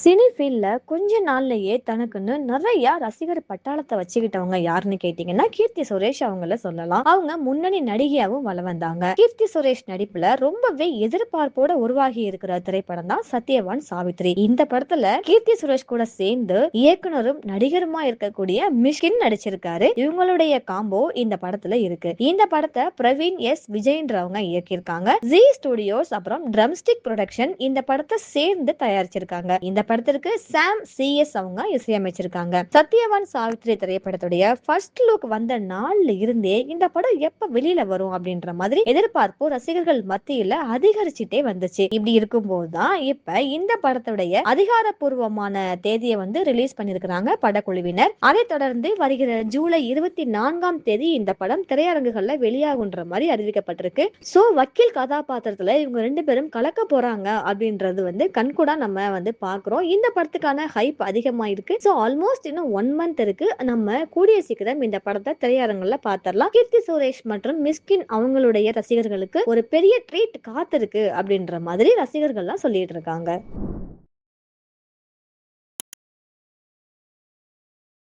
Cine ஃபீல்ட்ல கொஞ்ச நாள்லயே தனக்குன்னு நிறைய ரசிகர் பட்டாளத்தை வச்சுக்கிட்டவங்க யாருன்னு கேட்டீங்கன்னா கீர்த்தி சுரேஷ் அவங்கள சொல்லலாம். அவங்க முன்னணி நடிகையாவும் வலம் வந்தாங்க. கீர்த்தி சுரேஷ் நடிப்புல ரொம்பவே எதிர்பார்ப்போட உருவாகி இருக்கிற திரைப்படம் தான் சத்யவான் சாவித்ரி. இந்த படத்துல கீர்த்தி சுரேஷ் கூட சேர்ந்து இயக்குனரும் நடிகருமா இருக்கக்கூடிய மிஷ்கின் நடிச்சிருக்காரு. இவங்களுடைய காம்போ இந்த படத்துல இருக்கு. இந்த படத்தை பிரவீன் எஸ் விஜயன்றவங்க இயக்கியிருக்காங்க. ஜி ஸ்டுடியோஸ் அப்புறம் ட்ரம்ஸ்டிக் ப்ரொடக்ஷன் இந்த படத்தை சேர்ந்து தயாரிச்சிருக்காங்க. இந்த படத்திற்கு சாம் சிஎஸ் அவங்க இசையமைச்சிருக்காங்க. சத்யவான் சாவித்ரி திரைப்படத்துடைய ஃபர்ஸ்ட் லுக் வந்த நாள்ல இருந்தே இந்த படம் எப்ப வெளியில வரும் அப்படின்ற மாதிரி எதிர்பார்ப்பு ரசிகர்கள் மத்தியில அதிகரிச்சுட்டே வந்துச்சு. இப்படி இருக்கும் போதுதான் இப்ப இந்த படத்துடைய அதிகாரப்பூர்வமான தேதியை ரிலீஸ் பண்ணிருக்கிறாங்க படக்குழுவினர். அதை தொடர்ந்து வருகிற ஜூலை 24ஆம் தேதி இந்த படம் திரையரங்குகள்ல வெளியாகுன்ற மாதிரி அறிவிக்கப்பட்டிருக்கு. சோ வக்கீல் கதாபாத்திரத்துல இவங்க ரெண்டு பேரும் கலக்க போறாங்க அப்படின்றது கண்கூடா நம்ம பாக்குறோம். இந்த படத்துக்கான ஹைப் அதிகமா இருக்கு. சோ ஆல்மோஸ்ட் இன்னும் 1 மந்த் இருக்கு. நம்ம கூடிய சீக்கிரம் இந்த படத்தை திரையரங்குல பாத்திரலாம். கீர்த்தி சுரேஷ் மற்றும் மிஸ்கின் அவங்களுடைய ரசிகர்களுக்கு ஒரு பெரிய ட்ரீட் காத்திருக்கு அப்படின்ற மாதிரி ரசிகர்கள்லாம் சொல்லிட்டு இருக்காங்க.